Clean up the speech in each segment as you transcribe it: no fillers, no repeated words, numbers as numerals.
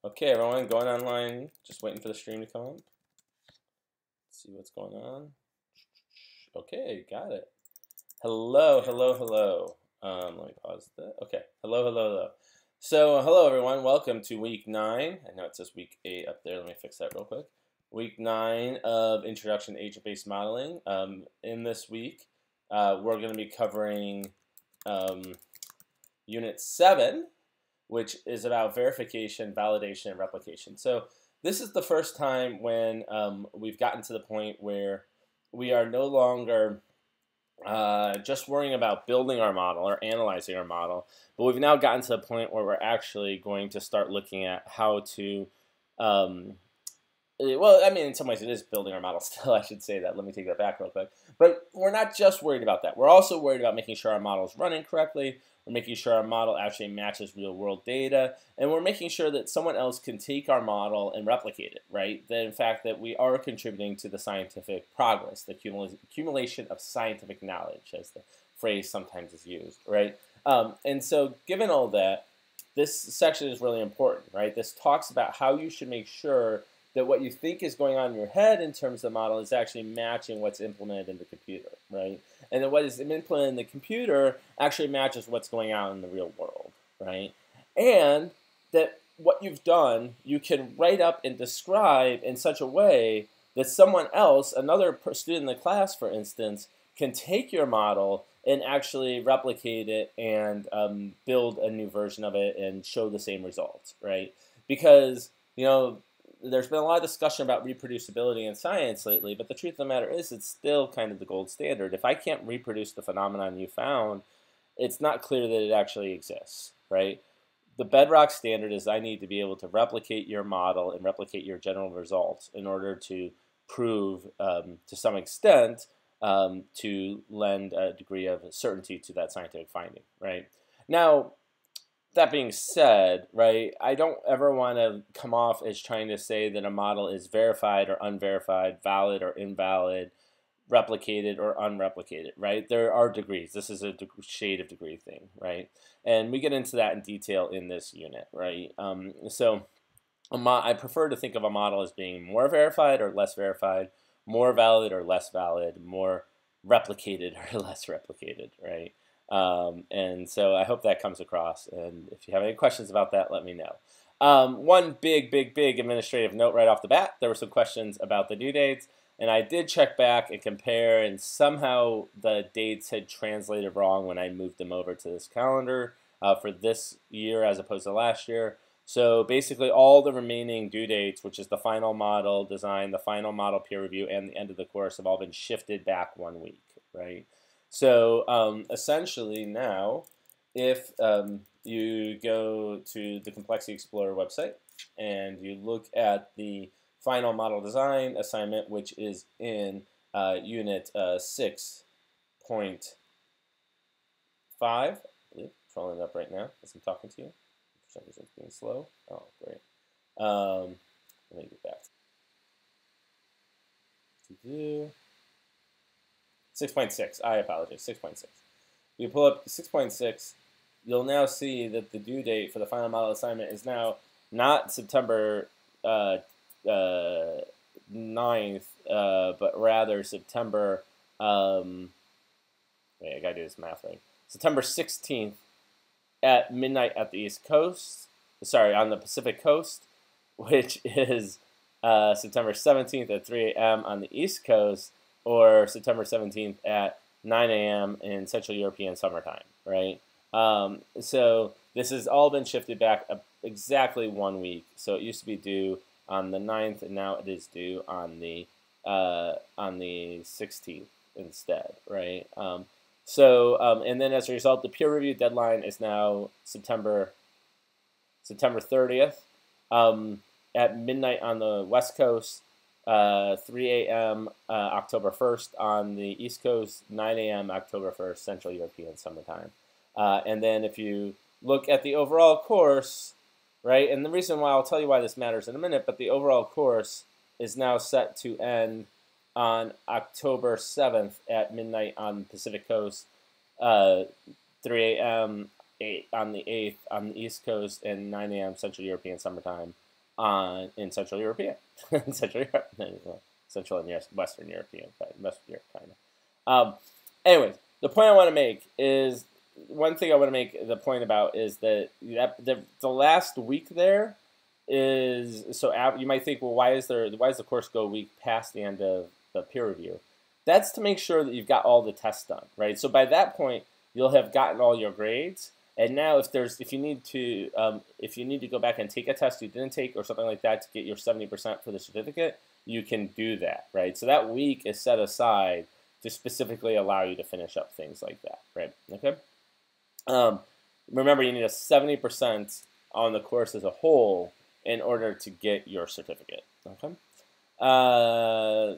Okay, everyone, going online, just waiting for the stream to come up. Let's see what's going on. Okay, got it. Hello, hello, hello. Let me pause that. Okay, hello, hello, hello. So, hello, everyone. Welcome to week 9. I know it says week 8 up there. Let me fix that real quick. Week 9 of Introduction to Agent-Based Modeling. In this week, we're going to be covering Unit 7, which is about verification, validation, and replication. So this is the first time when we've gotten to the point where we are no longer just worrying about building our model or analyzing our model, but we've now gotten to the point where we're actually going to start looking at how to well, I mean, in some ways it is building our model still, I should say that. Let me take that back real quick. But we're not just worried about that. We're also worried about making sure our model is running correctly. We're making sure our model actually matches real-world data. And we're making sure that someone else can take our model and replicate it, right? That, in fact, that we are contributing to the scientific progress, the accumulation of scientific knowledge, as the phrase sometimes is used, right? And so given all that, this section is really important, right? This talks about how you should make sure that what you think is going on in your head in terms of the model is actually matching what's implemented in the computer, right? And that what is implemented in the computer actually matches what's going on in the real world, right? And that what you've done, you can write up and describe in such a way that someone else, another student in the class, for instance, can take your model and actually replicate it and build a new version of it and show the same results, right? Because, you know, there's been a lot of discussion about reproducibility in science lately, but the truth of the matter is it's still kind of the gold standard. If I can't reproduce the phenomenon you found, it's not clear that it actually exists, right? The bedrock standard is I need to be able to replicate your model and replicate your general results in order to prove, to some extent, to lend a degree of certainty to that scientific finding, right? Now, that being said, right, I don't ever want to come off as trying to say that a model is verified or unverified, valid or invalid, replicated or unreplicated, right? There are degrees. This is a shade of degree thing, right? And we get into that in detail in this unit, right? I prefer to think of a model as being more verified or less verified, more valid or less valid, more replicated or less replicated, right? And so I hope that comes across. And if you have any questions about that, let me know. One big administrative note right off the bat. There were some questions about the due dates. And I did check back and compare, and somehow the dates had translated wrong when I moved them over to this calendar for this year as opposed to last year. So basically all the remaining due dates, which is the final model design, the final model peer review, and the end of the course, have all been shifted back 1 week, right? So essentially now, if you go to the Complexity Explorer website and you look at the final model design assignment, which is in Unit 6.5, I believe, trolling it up right now as I'm talking to you. For some reason it's being slow. Oh, great. Let me get back to 6.6. I apologize. 6.6. If you pull up 6.6, you'll now see that the due date for the final model assignment is now not September 9th, but rather September, wait, I gotta do this math right. September 16th at midnight at the East Coast, sorry, on the Pacific Coast, which is September 17th at 3 a.m. on the East Coast, or September 17th at 9 a.m. in Central European summertime, right? So this has all been shifted back exactly 1 week. So it used to be due on the 9th, and now it is due on the 16th instead, right? And then as a result, the peer review deadline is now September 30th at midnight on the West Coast, 3 a.m. October 1st on the East Coast, 9 a.m. October 1st, Central European summertime. And then if you look at the overall course, right, and the reason why I'll tell you why this matters in a minute, but the overall course is now set to end on October 7th at midnight on the Pacific Coast, 3 a.m. on the 8th on the East Coast, and 9 a.m. Central European summertime in Central European, Central Europe, Central and Western European, Western Europe kind of. Anyways, the point I want to make is one thing I want to make the point about is that the last week there is so you might think, well, why does the course go a week past the end of the peer review? That's to make sure that you've got all the tests done, right? So by that point, you'll have gotten all your grades. And now, if you need to go back and take a test you didn't take or something like that to get your 70% for the certificate, you can do that, right? So that week is set aside to specifically allow you to finish up things like that, right? Okay. Remember, you need a 70% on the course as a whole in order to get your certificate. Okay.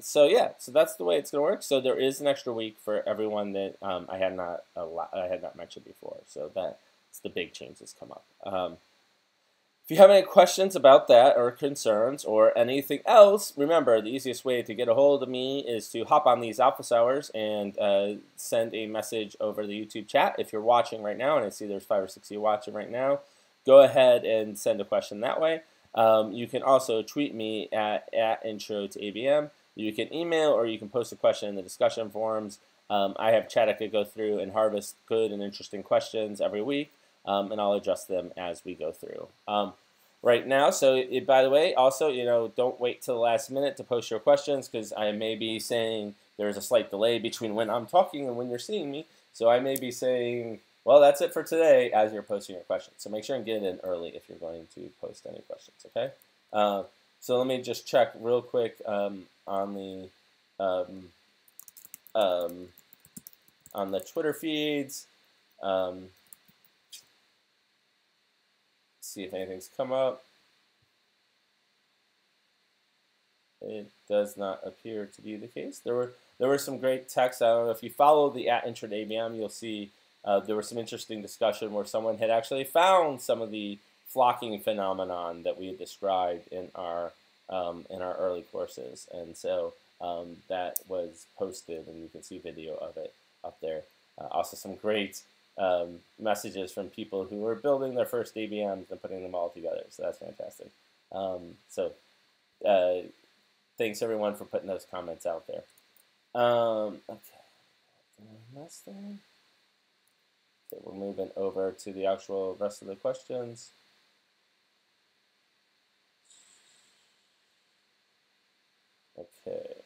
So yeah, so that's the way it's gonna work. So there is an extra week for everyone that I had not mentioned before. So that's the big change that's come up. If you have any questions about that or concerns or anything else, remember the easiest way to get a hold of me is to hop on these office hours and send a message over the YouTube chat. If you're watching right now, and I see there's 5 or 6 of you watching right now, go ahead and send a question that way. You can also tweet me at intro to ABM. You can email or you can post a question in the discussion forums. I have chat I could go through and harvest good and interesting questions every week. And I'll adjust them as we go through. Right now, by the way, also, don't wait till the last minute to post your questions because I may be saying there's a slight delay between when I'm talking and when you're seeing me. So I may be saying, well, that's it for today as you're posting your questions. So make sure and get it in early if you're going to post any questions, okay? So let me just check real quick on the Twitter feeds. See if anything's come up. It does not appear to be the case. There were some great texts. I don't know if you follow the @intro to ABM, you'll see there was some interesting discussion where someone had actually found some of the flocking phenomenon that we had described in our early courses, and so that was posted, and you can see video of it up there. Also, some great messages from people who were building their first ABMs and putting them all together. So that's fantastic. Thanks everyone for putting those comments out there. Okay. Last thing. Okay, we're moving over to the actual rest of the questions. Okay.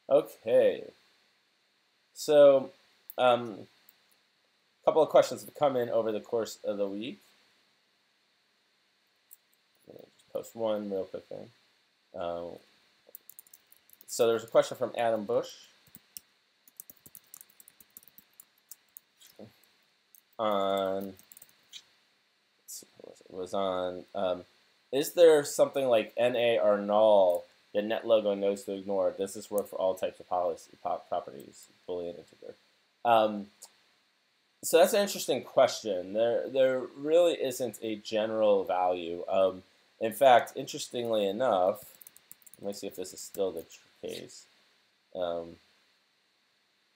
Okay. So, couple of questions have come in over the course of the week. Let me just post one real quick thing. So there's a question from Adam Bush on, is there something like NA or null that NetLogo knows to ignore? Does this work for all types of properties, Boolean integer? So that's an interesting question. There really isn't a general value. In fact, interestingly enough, let me see if this is still the case.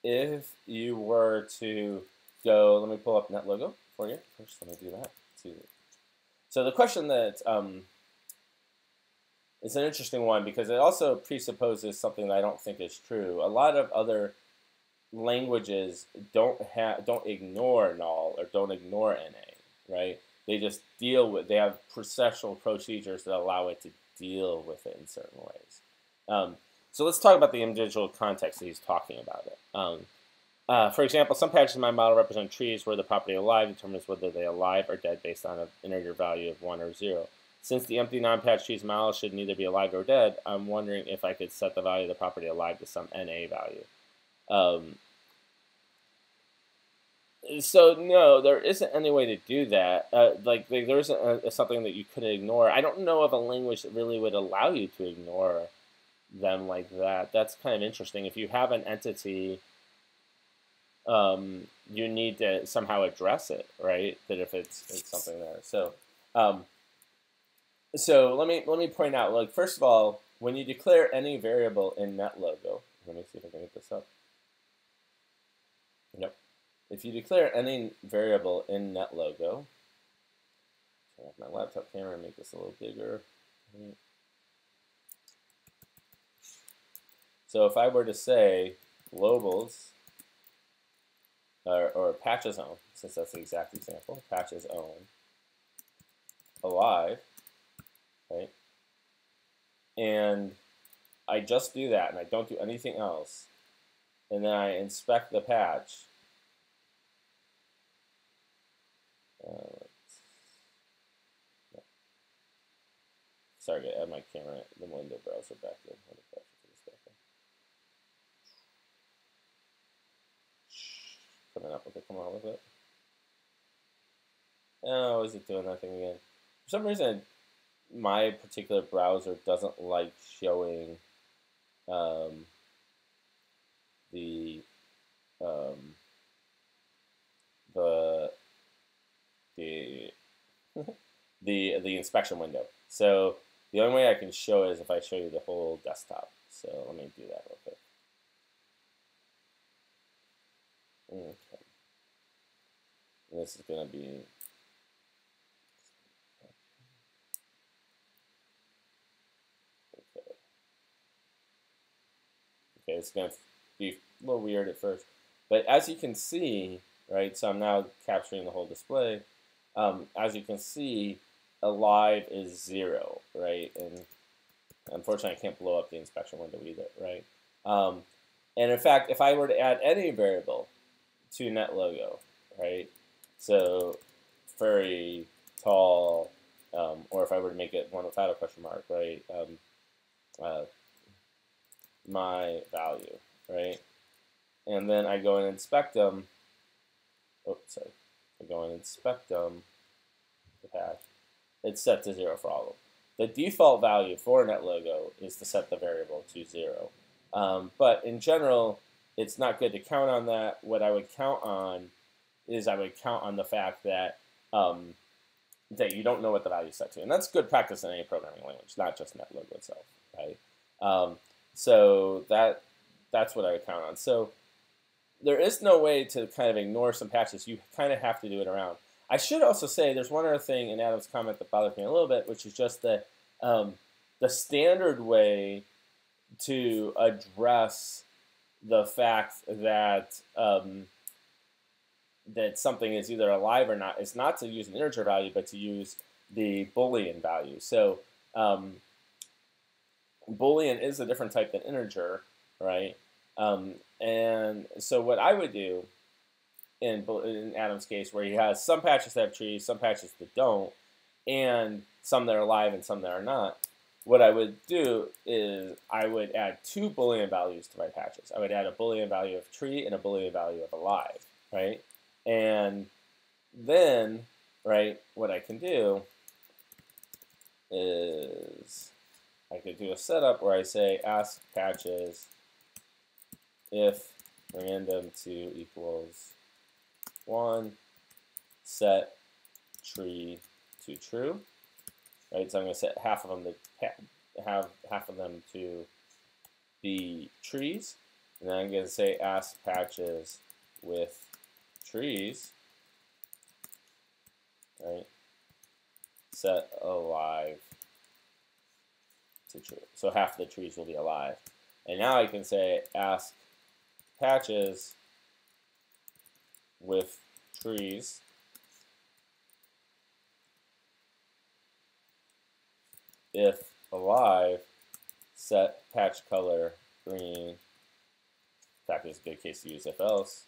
If you were to go, let me pull up NetLogo for you. First, let me do that. So the question that is an interesting one because it also presupposes something that I don't think is true. A lot of other languages don't ignore null or don't ignore NA, right? They just they have processual procedures that allow it to deal with it in certain ways. So let's talk about the individual context that he's talking about it. For example, some patches in my model represent trees where the property alive determines whether they are alive or dead based on an integer value of 1 or 0. Since the empty non-patch trees model should neither be alive or dead, I'm wondering if I could set the value of the property alive to some NA value. So no, there isn't any way to do that. There isn't something that you couldn't ignore. I don't know of a language that really would allow you to ignore them like that. That's kind of interesting. If you have an entity, you need to somehow address it, right? That if it's something there. So let me point out. Like first of all, when you declare any variable in NetLogo, let me see if I can get this up. Yep. If you declare any variable in NetLogo, turn off my laptop camera and make this a little bigger. So if I were to say globals, or patches own, since that's the exact example, patches own alive, right? And I just do that and I don't do anything else, and then I inspect the patch. Sorry, I have my camera, the window browser back in. Coming up with it, come on with it. Oh, is it doing that thing again? For some reason, my particular browser doesn't like showing the the inspection window. So the only way I can show it is if I show you the whole desktop. So let me do that real quick. Okay. And this is going to be okay, it's going to be a little weird at first. But as you can see, right, so I'm now capturing the whole display. As you can see, alive is 0, right? And unfortunately, I can't blow up the inspection window either, right? And in fact, if I were to add any variable to NetLogo, right? So furry, tall, or if I were to make it one without a question mark, right? My value, right? And then I go and inspect them. Oh, sorry. I go and inspect them, the patch. It's set to 0 for all of them. The default value for NetLogo is to set the variable to 0. But in general, it's not good to count on that. What I would count on is I would count on the fact that that you don't know what the value is set to. And that's good practice in any programming language, not just NetLogo itself, right? So that's what I would count on. So there is no way to kind of ignore some patches. You kind of have to do it around. I should also say there's one other thing in Adam's comment that bothers me a little bit, which is just that the standard way to address the fact that that something is either alive or not is not to use an integer value, but to use the Boolean value. So Boolean is a different type than integer, right? And so what I would do in Adam's case, where he has some patches that have trees, some patches that don't, and some that are alive and some that are not, what I would do is I would add 2 Boolean values to my patches. I would add a Boolean value of tree and a Boolean value of alive, right? And then, right, what I can do is I could do a setup where I say ask patches if random2 equals 1, set tree to true, right? So I'm going to set half of them to be trees, and then I'm going to say ask patches with trees, right? Set alive to true. So half the trees will be alive. And now I can say ask patches with trees if alive, set patch color green. In fact, it's a good case to use if else.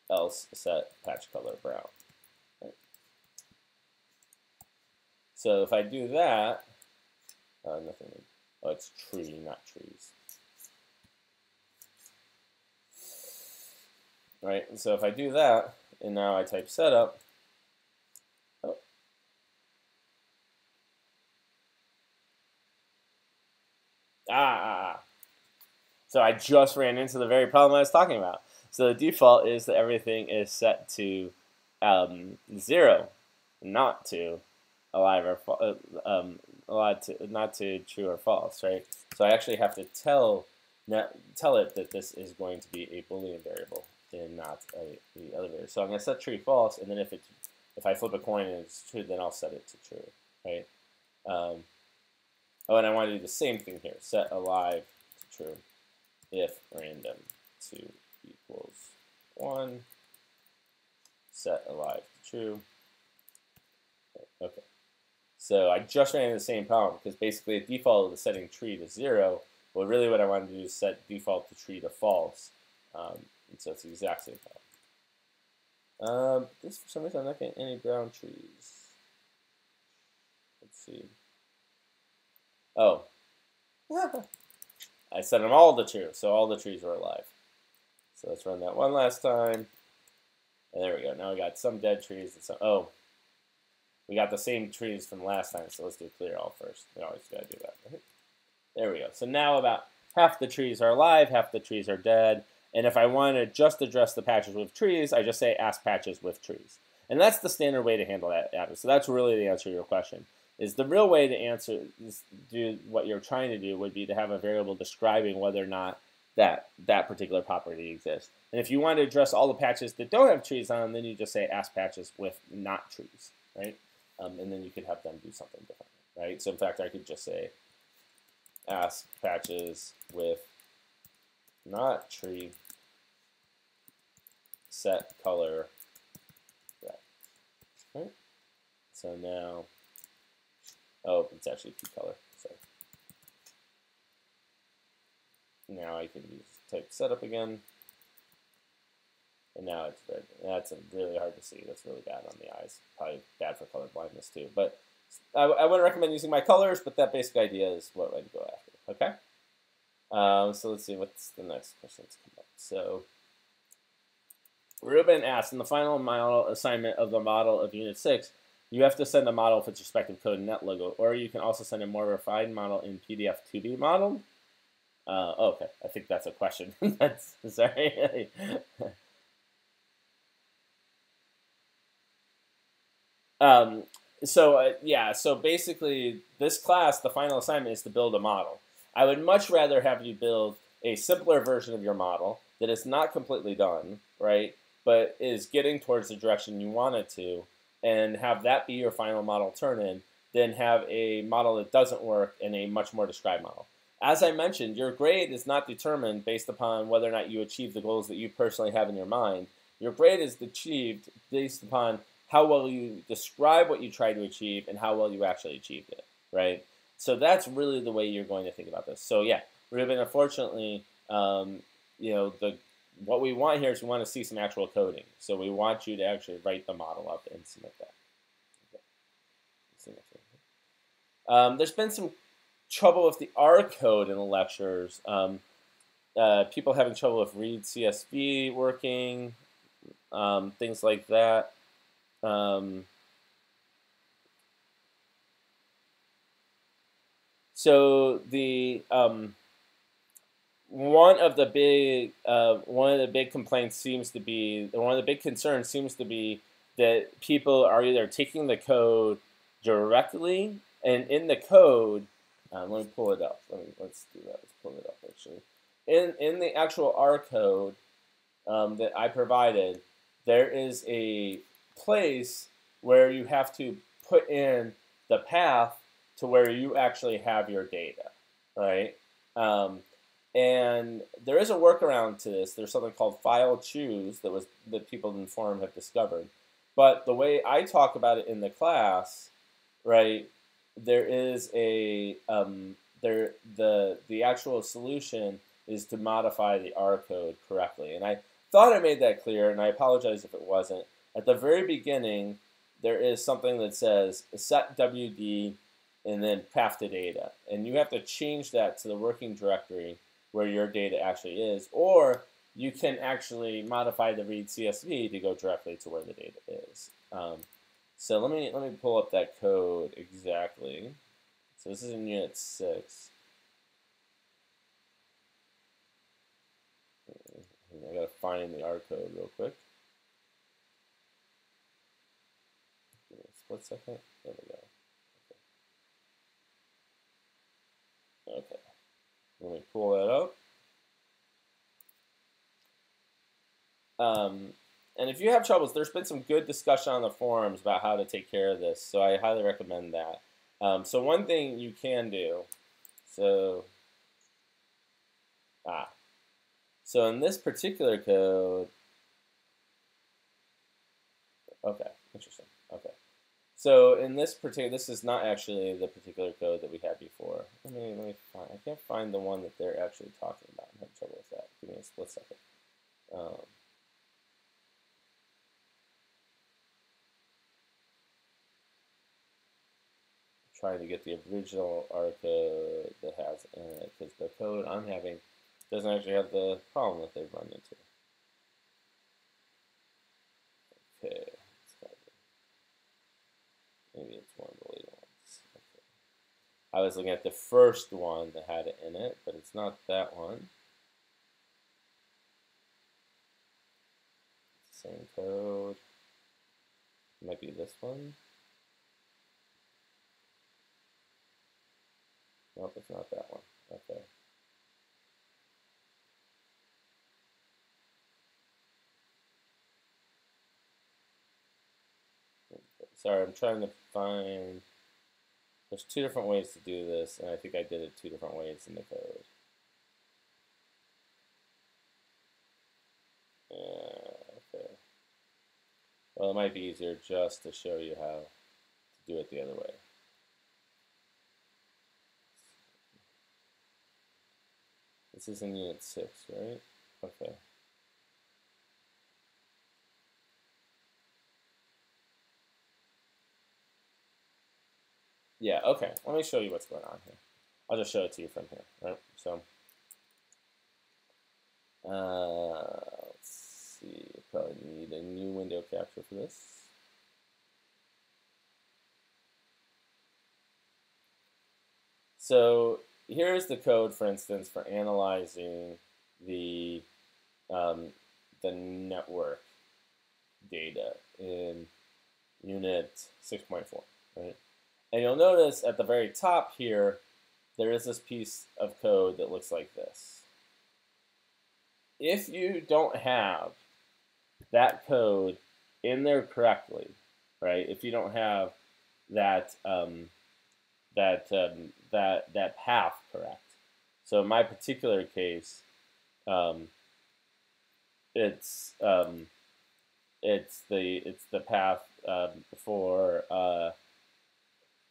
Else set patch color brown. Right. So if I do that, nothing. Oh, it's tree, not trees. Right, and so if I do that, and now I type setup, oh. So I just ran into the very problem I was talking about. So the default is that everything is set to 0, not to alive or not to true or false, right? So I actually have to tell it that this is going to be a Boolean variable and not the other variable. So I'm going to set tree false, and then if it's If I flip a coin and it's true, then I'll set it to true, right? Oh, and I want to do the same thing here. Set alive to true if random2 equals 1. Set alive to true. Okay. So I just ran into the same problem because basically the default is setting tree to 0. Well, really what I wanted to do is set default to tree to false. And so it's the exact same problem. This, for some reason, I'm not getting any brown trees. Let's see. Oh. I set them all to true, so all the trees are alive. So let's run that one last time. And there we go. Now we got some dead trees and some. Oh. We got the same trees from last time, so let's do clear all first. We always got to do that, right? There we go. So now about half the trees are alive, half the trees are dead. And if I want to just address the patches with trees, I just say ask patches with trees. And that's the standard way to handle that. So that's really the answer to your question. Is the real way to answer, do what you're trying to do would be to have a variable describing whether or not that particular property exists. And if you want to address all the patches that don't have trees on them, then you just say ask patches with not trees, right? And then you could have them do something different, right? So in fact, I could just say ask patches with not tree set color red, right? So now, oh, it's actually key color. So now I can use type setup again. And now it's red. That's really hard to see. That's really bad on the eyes. Probably bad for color blindness too. But I wouldn't recommend using my colors, but that basic idea is what I'd go after. Okay? So let's see what's the next question that's come up. So Ruben asks, in the final model assignment of the model of Unit 6, you have to send a model of its respective code in NetLogo, or you can also send a more refined model in PDF to be modeled. Okay, I think that's a question. That's sorry. Yeah, so basically this class, the final assignment is to build a model. I would much rather have you build a simpler version of your model that is not completely done, right, but is getting towards the direction you want it to, and have that be your final model turn-in, than have a model that doesn't work and a much more described model. As I mentioned, your grade is not determined based upon whether or not you achieve the goals that you personally have in your mind. Your grade is achieved based upon how well you describe what you try to achieve and how well you actually achieved it, right? So that's really the way you're going to think about this. So yeah, Ruben, unfortunately, what we want here is we want to see some actual coding. So we want you to actually write the model up and submit that. Okay. There's been some trouble with the R code in the lectures. People having trouble with read CSV working, things like that. So the one of the big complaints seems to be, one of the big concerns seems to be that people are either taking the code directly, and in the code, let me pull it up. Let's do that. Let's pull it up actually. In the actual R code that I provided, there is a place where you have to put in the path to where you actually have your data, right? And there is a workaround to this. There's something called file choose that people in the forum have discovered. But the way I talk about it in the class, right, there is a the actual solution is to modify the R code correctly. And I thought I made that clear, and I apologize if it wasn't. At the very beginning, there is something that says set WD and then path to data. And you have to change that to the working directory where your data actually is. Or you can actually modify the read CSV to go directly to where the data is. So let me pull up that code exactly. So this is in Unit 6. I gotta find the R code real quick. Give me a split second. There we go. Okay. Let me pull that up. And if you have troubles, there's been some good discussion on the forums about how to take care of this, so I highly recommend that. So one thing you can do, so in this particular code, okay, interesting. Okay, so in this particular, this is not actually the particular code that we had before. Let me find. I can't find the one that they're actually talking about. I'm having trouble with that. Give me a split second. Trying to get the original R code that has in it, because the code I'm having doesn't actually have the problem that they've run into. Okay, maybe it's one of the later ones. Okay. I was looking at the first one that had it in it, but it's not that one. Same code. It might be this one. Nope, it's not that one. Okay. Sorry, I'm trying to find. There's two different ways to do this, and I think I did it two different ways in the code. Okay. Well, it might be easier just to show you how to do it the other way. This is in Unit 6, right? Okay. Yeah, okay. Let me show you what's going on here. I'll just show it to you from here, right? So, let's see. Probably need a new window capture for this. So here's the code, for instance, for analyzing the network data in Unit 6.4, right? And you'll notice at the very top here, there is this piece of code that looks like this. If you don't have that code in there correctly, right? If you don't have that that path correct. So in my particular case, it's the path for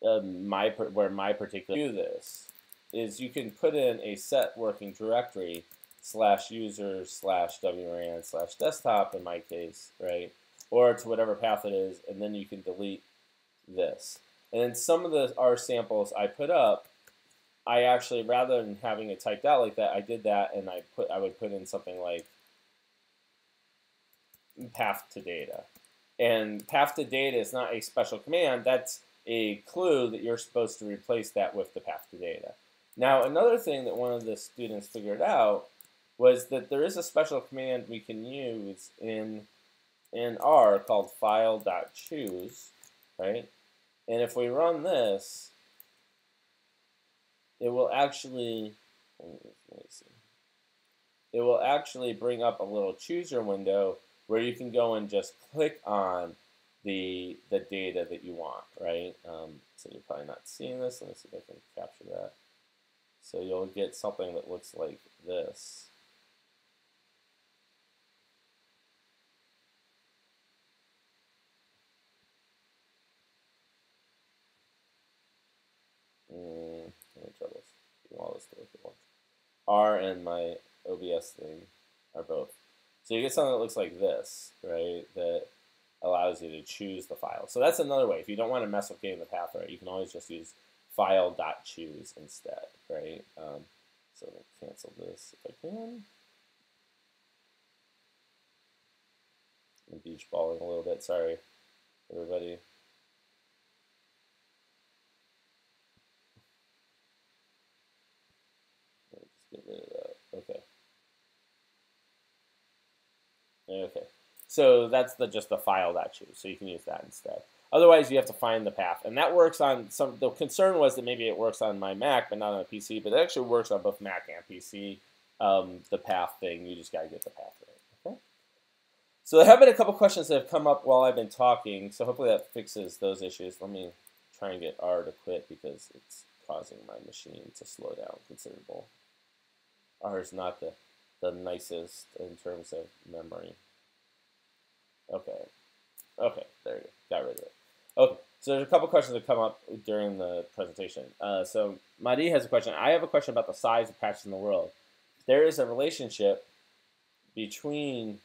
where my particular do this is you can put in a set working directory /user/wran/desktop in my case, right? Or to whatever path it is, and then you can delete this. And then some of the R samples I put up, I actually, rather than having it typed out like that, I did that and I would put in something like path to data. And path to data is not a special command, that's a clue that you're supposed to replace that with the path to data. Now, another thing that one of the students figured out was that there is a special command we can use in R called file.choose, right? And if we run this, it will actually, let me see. It will actually bring up a little chooser window where you can go and just click on the data that you want, right? So you're probably not seeing this. Let me see if I can capture that. So you'll get something that looks like this. Let me try this. All this to look at once. R and my OBS thing are both. So you get something that looks like this, right? That allows you to choose the file. So that's another way. If you don't want to mess with getting the path right, you can always just use file.choose instead, right? So I'm going to cancel this if I can. I'm beach balling a little bit. Sorry, everybody. Let me just get rid of that. Okay. Okay. So that's just the file.choose. So you can use that instead. Otherwise, you have to find the path. And that works on some, the concern was that maybe it works on my Mac, but not on a PC. But it actually works on both Mac and PC, the path thing. You just got to get the path right. Okay? So there have been a couple questions that have come up while I've been talking, so hopefully that fixes those issues. Let me try and get R to quit because it's causing my machine to slow down considerable. R is not the nicest in terms of memory. Okay. Okay, there you go. Got rid of it. Okay, so there's a couple questions that come up during the presentation. So Madi has a question. I have a question about the size of patches in the world. There is a relationship between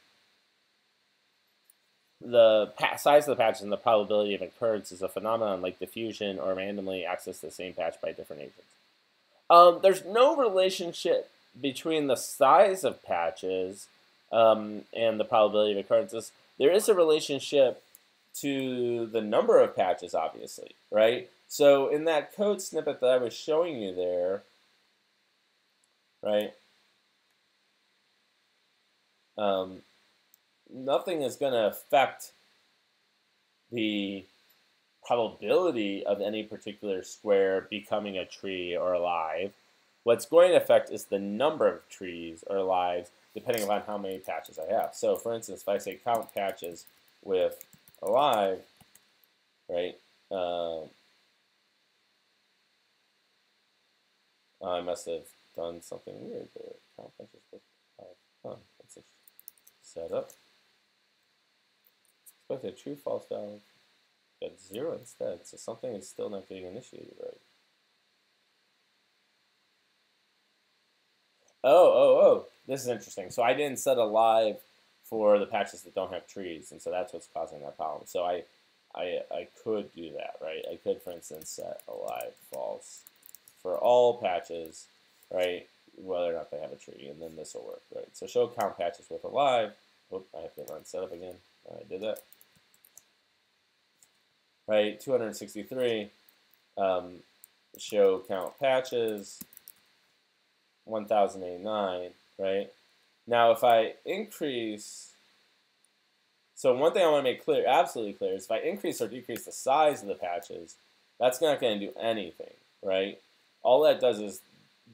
the size of the patches and the probability of occurrence is a phenomenon like diffusion or randomly access the same patch by different agents. There's no relationship between the size of patches and the probability of occurrences. There is a relationship to the number of patches, obviously, right? So in that code snippet that I was showing you there, right, nothing is going to affect the probability of any particular square becoming a tree or alive. What's going to affect is the number of trees or lives depending upon how many patches I have. So for instance, if I say count patches with alive, right, I must have done something weird there. Count patches with alive. Huh, that's a setup. Expect a true false value. Got 0 instead, so something is still not getting initiated right. Oh, this is interesting. So I didn't set alive for the patches that don't have trees, and so that's what's causing that problem. So I could do that, right? I could, for instance, set alive false for all patches, right, whether or not they have a tree, and then this will work, right? So show count patches with alive. Oop, I have to run setup again. I did that. Right, 263, show count patches, 1089, right? Now if I increase, so one thing I want to make clear, absolutely clear, is if I increase or decrease the size of the patches, that's not going to do anything, right? All that does is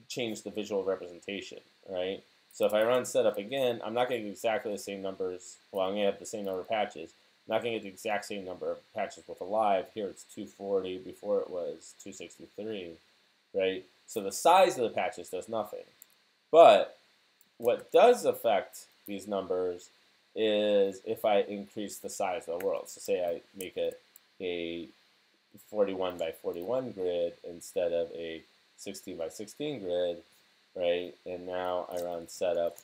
change the visual representation, right? So if I run setup again, I'm not going to get exactly the same numbers, well, I'm going to have the same number of patches. I'm not going to get the exact same number of patches with alive. Here it's 240, before it was 263, right? So the size of the patches does nothing. But what does affect these numbers is if I increase the size of the world. So say I make it a 41 by 41 grid instead of a 16 by 16 grid, right? And now I run setup.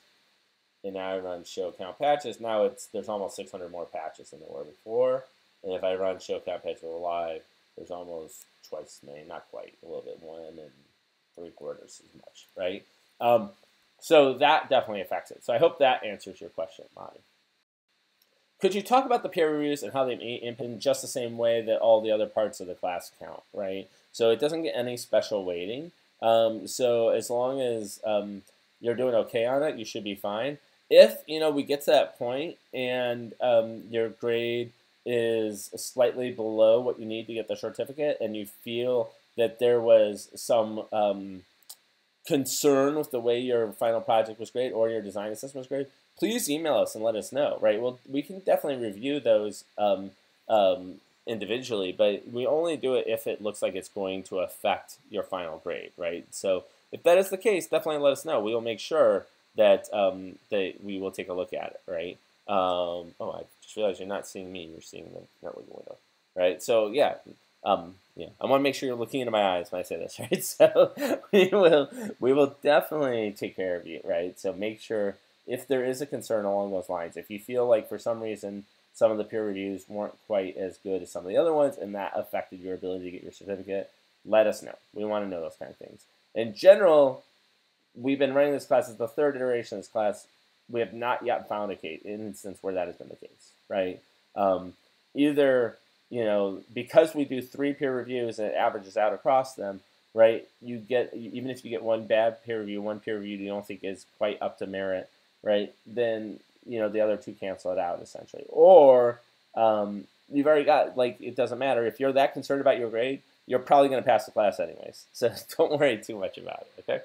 And now I run show count patches. Now there's almost 600 more patches than there were before. And if I run show count patches with alive, there's almost twice as many, not quite, a little bit, 1 3/4 as much, right? So that definitely affects it. So I hope that answers your question, Monty. Could you talk about the peer reviews and how they impact in just the same way that all the other parts of the class count, right? So it doesn't get any special weighting. So as long as you're doing okay on it, you should be fine. If we get to that point and your grade is slightly below what you need to get the certificate, and you feel that there was some concern with the way your final project was graded or your design assessment was graded, please email us and let us know. Right? Well, we can definitely review those individually, but we only do it if it looks like it's going to affect your final grade. Right? So if that is the case, definitely let us know. We will make sure that we will take a look at it, right? Oh, I just realized you're not seeing me; you're seeing the NetLogo window, right? So yeah, I want to make sure you're looking into my eyes when I say this, right? So we will definitely take care of you, right? So make sure if there is a concern along those lines, if you feel like for some reason some of the peer reviews weren't quite as good as some of the other ones, and that affected your ability to get your certificate, let us know. We want to know those kind of things. In general, we've been running this class as the third iteration of this class. We have not yet found an instance where that has been the case, right? Either, because we do 3 peer reviews and it averages out across them, right? Even if you get one bad peer review, one peer review you don't think is quite up to merit, right? Then, the other 2 cancel it out essentially. Or you've already got, it doesn't matter. If you're that concerned about your grade, you're probably going to pass the class anyways. So don't worry too much about it, okay?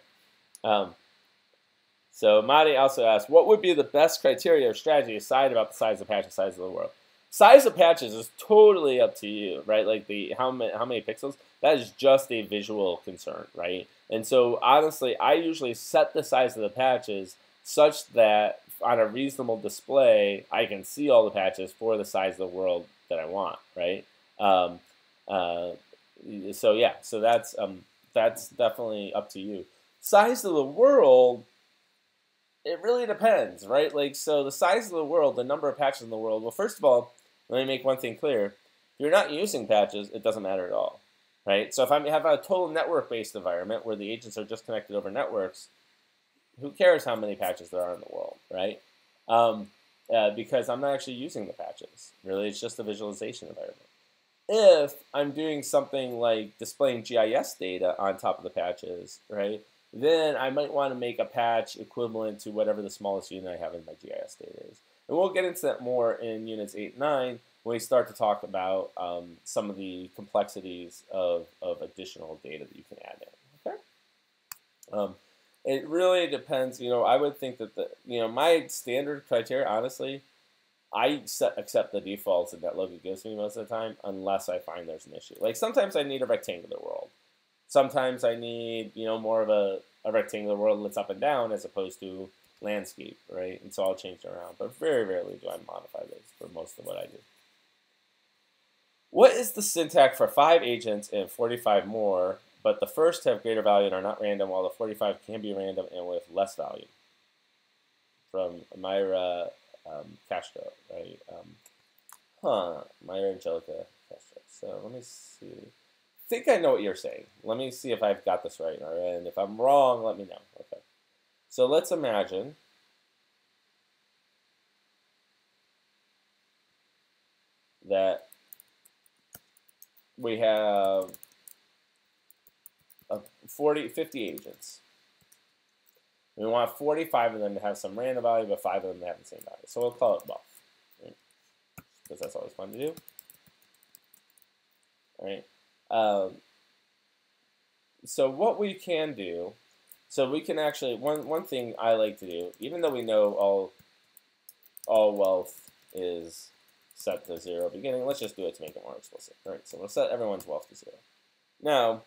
So Madi also asked, what would be the best criteria or strategy aside about the size of patch and size of the world? Size of patches is totally up to you, right? Like the how many pixels, that is just a visual concern, right? And so honestly, I usually set the size of the patches such that on a reasonable display, I can see all the patches for the size of the world that I want, right? Um, uh, so yeah, so that's definitely up to you. Size of the world, it really depends, right? Like, so the size of the world, the number of patches in the world. Well, first of all, let me make one thing clear. If you're not using patches, it doesn't matter at all, right? So if I have a total network-based environment where the agents are just connected over networks, who cares how many patches there are in the world, right? Because I'm not actually using the patches. Really, it's just a visualization environment. If I'm doing something like displaying GIS data on top of the patches, right, then I might want to make a patch equivalent to whatever the smallest unit I have in my GIS data is. And we'll get into that more in units 8 and 9 when we start to talk about some of the complexities of additional data that you can add in. Okay. It really depends. I would think that my standard criteria, honestly, I accept the defaults that NetLogo gives me most of the time, unless I find there's an issue. Like sometimes I need a rectangular world. Sometimes I need more of a rectangular world that's up and down as opposed to landscape, right? And so I'll change it around. But very rarely do I modify those for most of what I do. What is the syntax for 5 agents and 45 more, but the first have greater value and are not random, while the 45 can be random and with less value? From Myra Castro, right? Myra Angelica Castro. So let me see. I think I know what you're saying. Let me see if I've got this right. All right, and if I'm wrong, let me know. Okay. So let's imagine that we have 50 agents. We want 45 of them to have some random value, but 5 of them to have the same value. So we'll call it buff, right? Because that's always fun to do. All right. So what we can do, so we can actually, one thing I like to do, even though we know all wealth is set to 0 beginning, let's just do it to make it more explicit. All right, so we'll set everyone's wealth to 0. Now,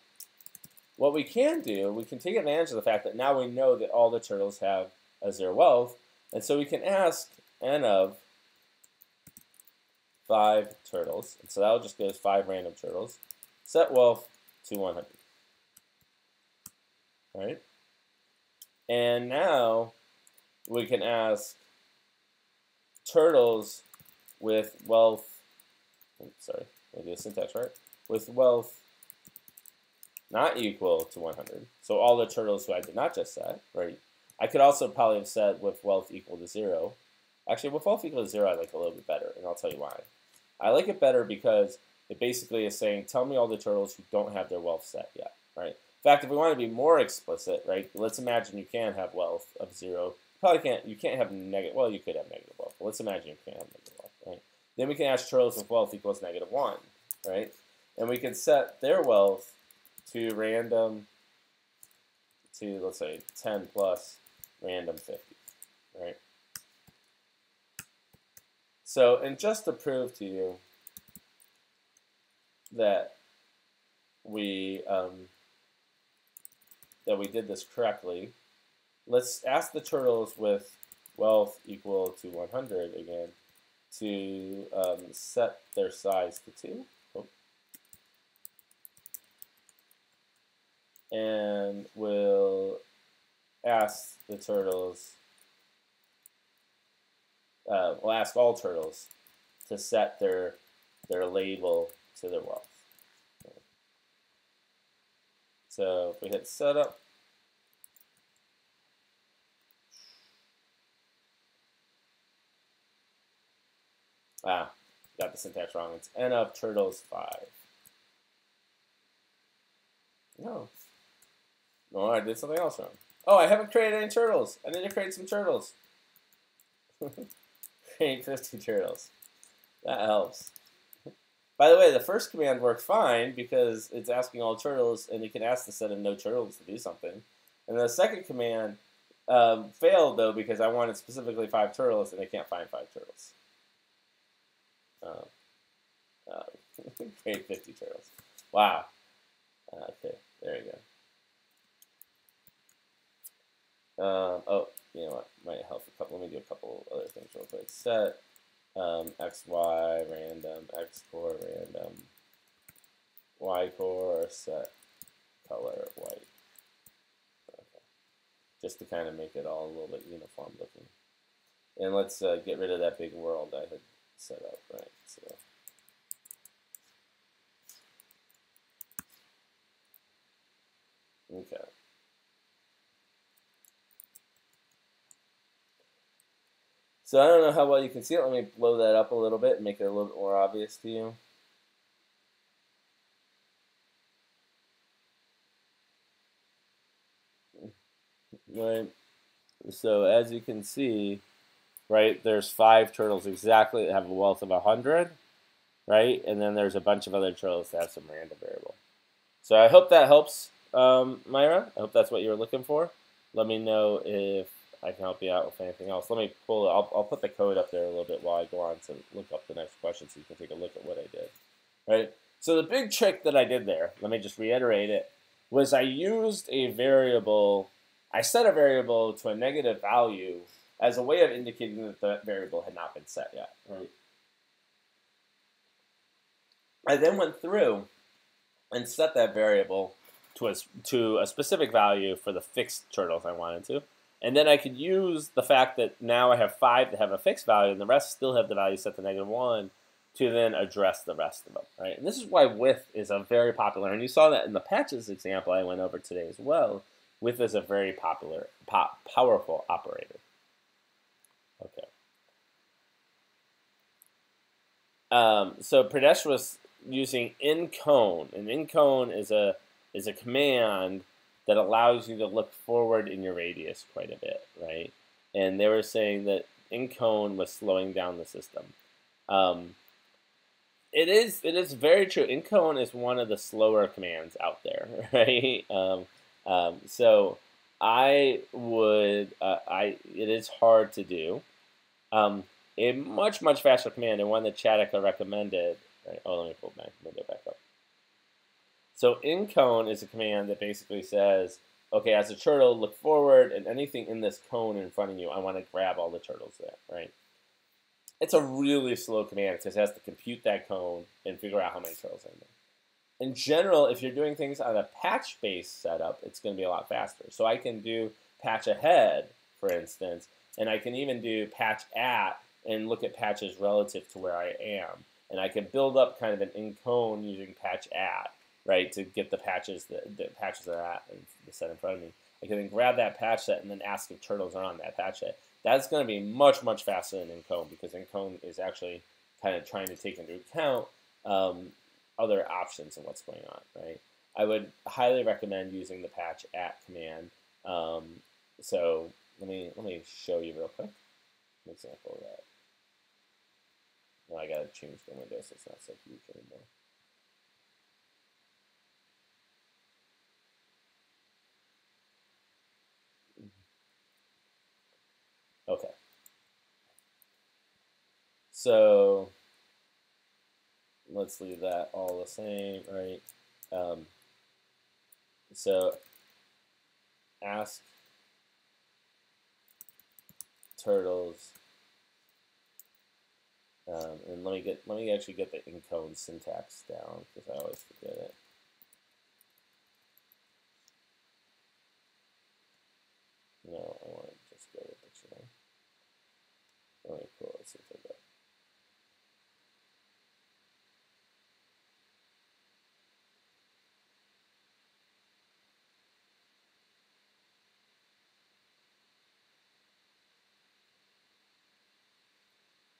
what we can do, we can take advantage of the fact that now we know that all the turtles have a 0 wealth, and so we can ask n of 5 turtles, and so that'll just give us 5 random turtles, set wealth to 100. All right? And now we can ask turtles with wealth, sorry, let me do the syntax right, with wealth not equal to 100. So all the turtles who I did not just set, right? I could also probably have said with wealth equal to 0. Actually, with wealth equal to 0, I like a little bit better, and I'll tell you why. I like it better because it basically is saying, tell me all the turtles who don't have their wealth set yet, right? In fact, if we want to be more explicit, right, let's imagine you can have wealth of 0. You can't have negative, well, you could have negative wealth, but let's imagine you can't have negative wealth, right? Then we can ask turtles with wealth equals -1, right? And we can set their wealth to random, to let's say 10 plus random 50, right? So, and just to prove to you that we did this correctly, let's ask the turtles with wealth equal to 100 again to set their size to 2. And we'll ask the turtles, we'll ask all turtles to set their label to their wealth. So if we hit setup, got the syntax wrong. It's n of turtles 5. No, I did something else wrong. Oh, I haven't created any turtles. I need to create some turtles. Create 50 turtles. That helps. By the way, the first command worked fine because it's asking all turtles, and you can ask the set of no turtles to do something. And the second command failed though because I wanted specifically 5 turtles and I can't find 5 turtles. Create 50 turtles. Wow. Okay, there you go. Oh, you know what? Might help a couple. Let me do a couple other things real quick. Set x, y, random, x core, random, y core, set color white. Okay. Just to kind of make it all a little bit uniform looking. And let's get rid of that big world I had set up, right? So. Okay. So I don't know how well you can see it. Let me blow that up a little bit and make it a little bit more obvious to you. Right. So as you can see, right, there's 5 turtles exactly that have a wealth of 100, right? And then there's a bunch of other turtles that have some random variable. So I hope that helps, Myra. I hope that's what you were looking for. Let me know if I can help you out with anything else. Let me pull it. I'll put the code up there a little bit while I go on to look up the next question so you can take a look at what I did. Right? So the big trick that I did there, let me just reiterate it, was I used a variable. I set a variable to a negative value as a way of indicating that the variable had not been set yet. Right? I then went through and set that variable to a specific value for the fixed turtles I wanted to. And then I could use the fact that now I have 5 that have a fixed value and the rest still have the value set to -1 to then address the rest of them, right? And this is why with is a very popular, and you saw that in the patches example I went over today as well. With is a very popular, powerful operator. Okay. So Pradesh was using incone, and incone is a command that allows you to look forward in your radius quite a bit, right? And they were saying that incone was slowing down the system. It is very true. Incone is one of the slower commands out there, right? So I would it is hard to do. A much faster command and one that Chadika recommended. Right? Oh, let me pull my window back up. So incone is a command that basically says, okay, as a turtle, look forward, and anything in this cone in front of you, I want to grab all the turtles there, right? It's a really slow command because it has to compute that cone and figure out how many turtles are in there. In general, if you're doing things on a patch-based setup, it's going to be a lot faster. So I can do patch ahead, for instance, and I can even do patch at and look at patches relative to where I am. And I can build up kind of an incone using patch at, right, to get the patches that patches are at and the set in front of me. I can then grab that patch set and then ask if turtles are on that patch set. That's going to be much faster than incone because incone is actually kind of trying to take into account other options and what's going on, right? I would highly recommend using the patch at command. So let me show you real quick an example of that. Now I gotta change the window so it's not so huge anymore. Okay. So let's leave that all the same, right? So ask turtles, and let me actually get the encode syntax down because I always forget it. No, I want to just go with dictionary. Let me pull it, see if I got.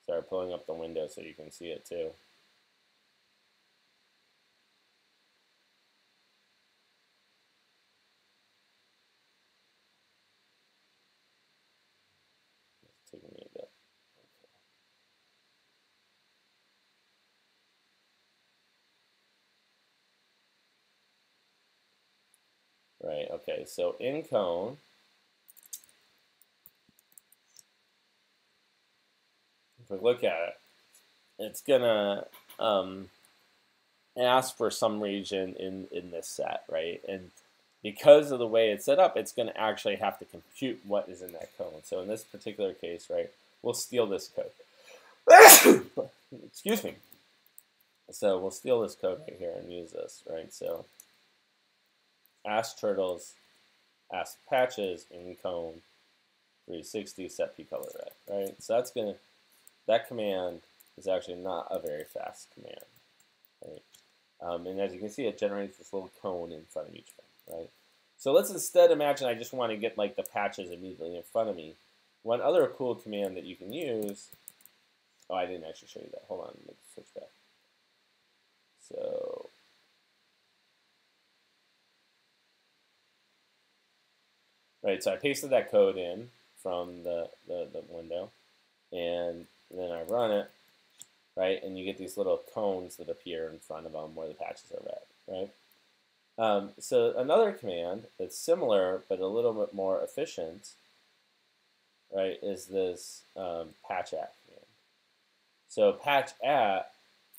Start pulling up the window so you can see it too. It's taking me a bit. Okay. Right, okay, so incone if we look at it, it's gonna ask for some region in this set, right? And because of the way it's set up, it's going to actually have to compute what is in that code. So in this particular case, right, we'll steal this code. Excuse me. So we'll steal this code right here and use this, right? So ask turtles, ask patches in cone 360 set p color red, right? So that command is actually not a very fast command, right? And as you can see, it generates this little cone in front of each one, right? So let's instead imagine I just want to get like the patches immediately in front of me. One other cool command that you can use, oh, I didn't actually show you that. Hold on, let's switch back. So, right, so I pasted that code in from the window, and then I run it, right, and you get these little cones that appear in front of them where the patches are red, right? So another command that's similar but a little bit more efficient, right, is this patch at command. So patch at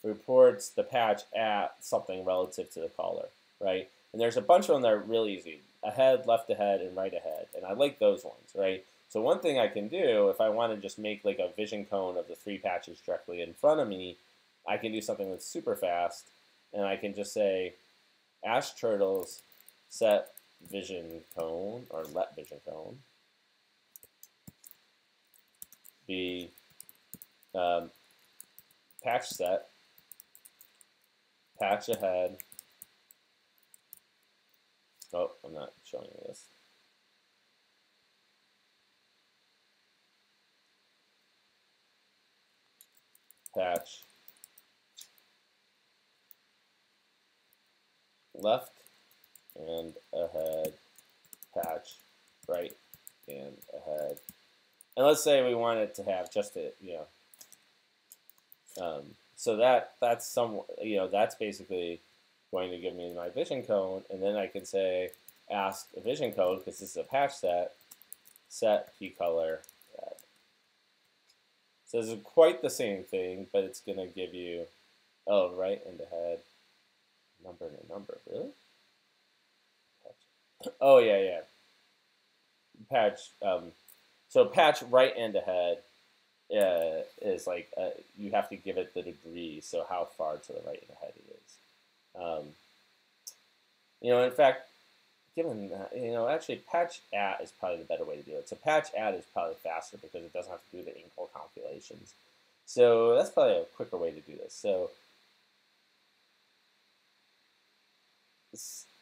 reports the patch at something relative to the caller, right? And there's a bunch of them that are really easy: ahead, left ahead, and right ahead. And I like those ones, right? So one thing I can do, if I want to just make like a vision cone of the 3 patches directly in front of me, I can do something that's super fast, and I can just say ask turtles set vision cone, or let vision cone be patch set, patch ahead. Oh, I'm not showing you this. Patch left and ahead, patch right and ahead. And let's say we want it to have just a, so that's some, that's basically going to give me my vision cone, and then I can say ask a vision code, because this is a patch set p color red. So this is quite the same thing, but it's going to give you, oh, right and ahead, number and a number, really? Oh, yeah. Patch, so patch right and ahead is like, you have to give it the degree, so how far to the right and ahead it is. In fact, given that, actually patch at is probably the better way to do it. So patch at is probably faster because it doesn't have to do the equal calculations. So that's probably a quicker way to do this. So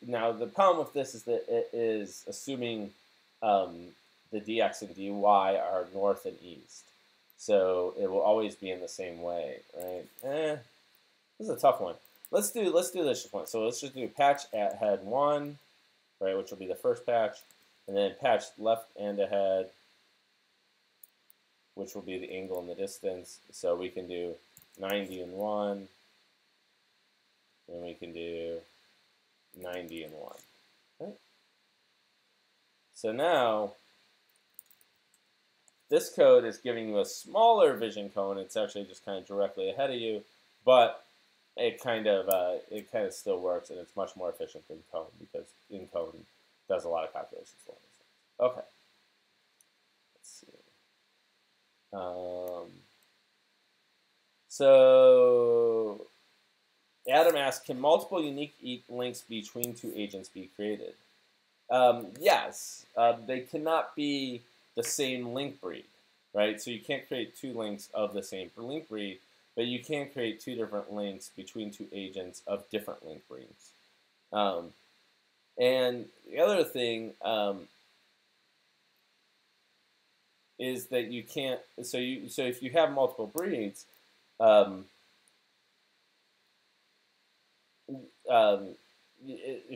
now the problem with this is that it is assuming the dx and dy are north and east. So it will always be in the same way, right? This is a tough one. Let's do this one. So let's just do patch at head 1, right, which will be the first patch, and then patch left and ahead, which will be the angle and the distance. So we can do 90 and 1, and we can do 90 and 1. Right? So now this code is giving you a smaller vision cone. It's actually just kind of directly ahead of you, but it kind of still works, and it's much more efficient than cone, because in cone does a lot of calculations. Okay. Let's see. So Adam asks, can multiple unique links between 2 agents be created? Yes. They cannot be the same link breed, right? So you can't create 2 links of the same link breed, but you can create 2 different links between 2 agents of different link breeds. And the other thing is that you can't. So if you have multiple breeds, if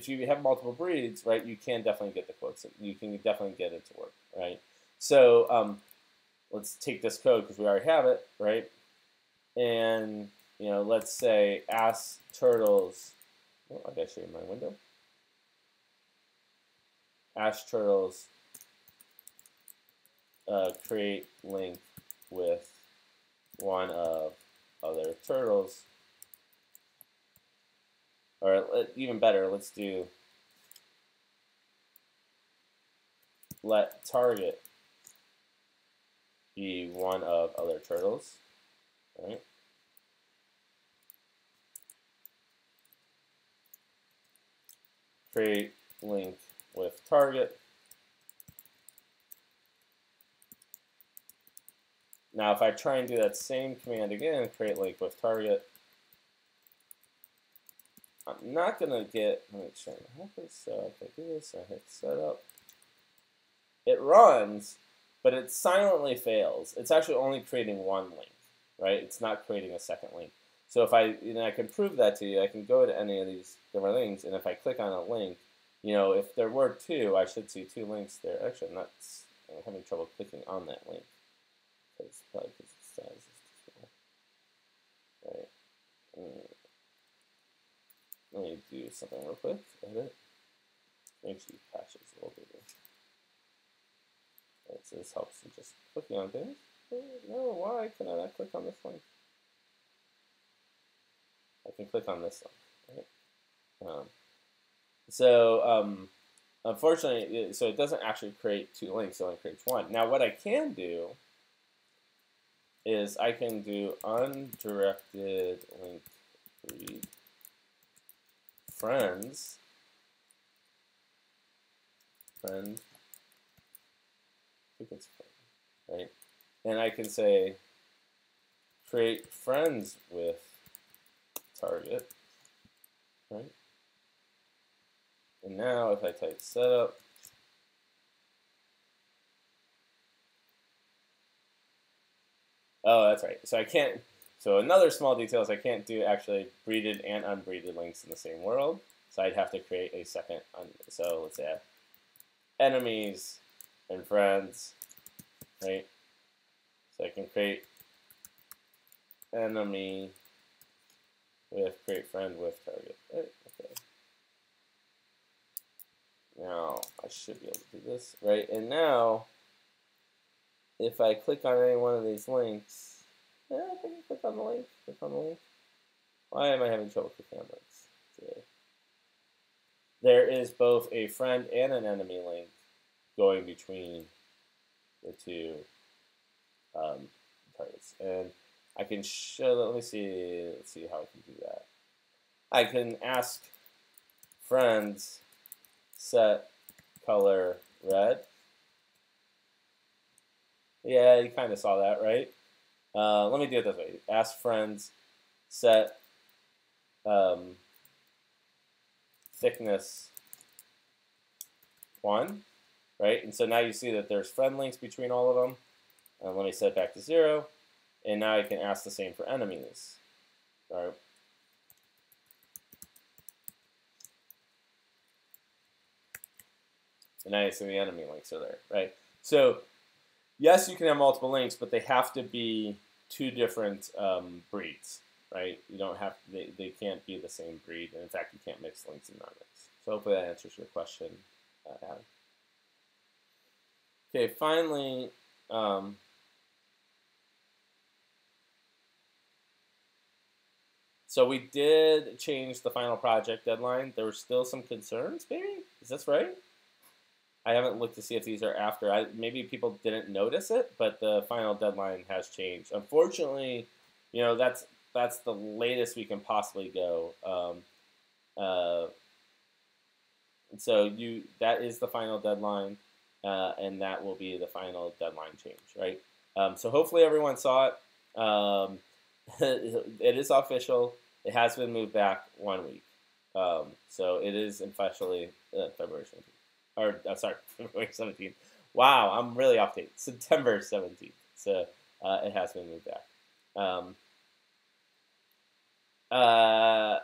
you have multiple breeds, right, you can definitely get the quotes. You can definitely get it to work, right? So let's take this code because we already have it, right? And let's say ask turtles. Oh, I gotta show you my window. Ask turtles create link with one of other turtles. Or even better, let's do let target be one of other turtles, right? Create link with target. Now, if I try and do that same command again, create link with target, I'm not gonna get. Let me try. So if I do this, I hit setup. It runs, but it silently fails. It's actually only creating one link, right? It's not creating a second link. So if I can prove that to you, I can go to any of these different links, and if I click on a link, if there were two, I should see two links there. Actually, I'm having trouble clicking on that link. It's probably because the size is too small. Right. Let me do something real quick. Edit. Make sure patches a little bigger. Right, so this helps in just clicking on things. No, why can I not click on this link? I can click on this link. Right? Unfortunately, so it doesn't actually create two links, it only creates one. Now, what I can do is I can do undirected link read friend, I think it's friend, right? And I can say create friends with target, right? And now if I type setup, oh, that's right. So I can't. So another small detail is I can't do actually breeded and unbreeded links in the same world. So I'd have to create a second. So let's say enemies and friends, right? So I can create enemy with create friend with target. Right? Okay. Now I should be able to do this, right? And now, if I click on any one of these links, I can click on the link. Click on the link. Why am I having trouble clicking on links today? There is both a friend and an enemy link going between the two targets, and I can show. Let me see. Let's see how I can do that. I can ask friends set color red. Yeah, you kind of saw that, right? Let me do it this way. Ask friends set thickness 1, right? And so now you see that there's friend links between all of them. Let me set it back to 0. And now I can ask the same for enemies. All right. And now you see the enemy links are there, right? So yes, you can have multiple links, but they have to be two different breeds, right? You don't have they can't be the same breed, and in fact, you can't mix links and non-links. So hopefully that answers your question, Adam. Okay, finally, so we did change the final project deadline. There were still some concerns, maybe? Is this right? I haven't looked to see if these are after. Maybe people didn't notice it, but the final deadline has changed. Unfortunately, that's the latest we can possibly go. And so that is the final deadline, and that will be the final deadline change, right? So hopefully everyone saw it. It is official. It has been moved back 1 week. So it is officially February 17th. Or, sorry, February 17th. Wow, I'm really off date. September 17th. So it has been moved back.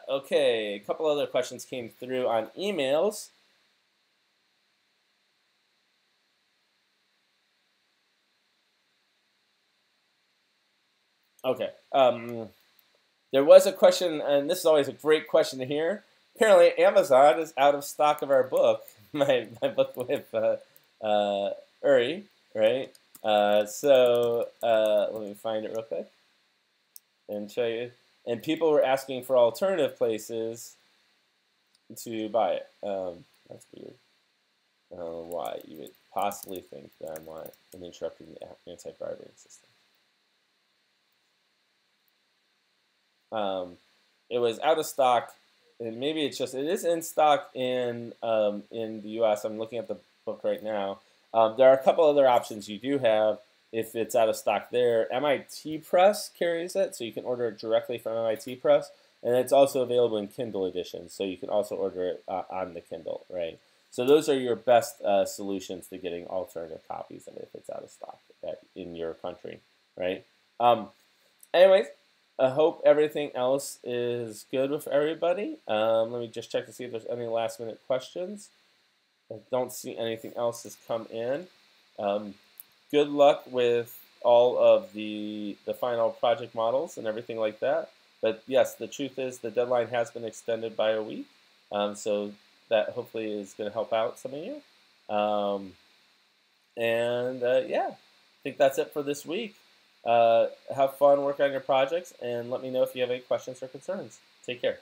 Okay, a couple other questions came through on emails. Okay. There was a question, and this is always a great question to hear. Apparently, Amazon is out of stock of our book, my book with Uri, right? Let me find it real quick. and show you. And people were asking for alternative places to buy it. That's weird. I don't know why you would possibly think that I'm not interrupting the anti-vibrating system. It was out of stock, and maybe it is in stock in the U.S. I'm looking at the book right now. There are a couple other options you do have if it's out of stock there. MIT Press carries it, so you can order it directly from MIT Press, and it's also available in Kindle editions, so you can also order it on the Kindle, right? So those are your best solutions to getting alternative copies of it if it's out of stock in your country, right? Anyways, I hope everything else is good with everybody. Let me just check to see if there's any last minute questions. I don't see anything else has come in. Good luck with all of the final project models and everything like that. But yes, the truth is the deadline has been extended by a week. So that hopefully is going to help out some of you. Yeah, I think that's it for this week. Have fun working on your projects, and let me know if you have any questions or concerns. Take care.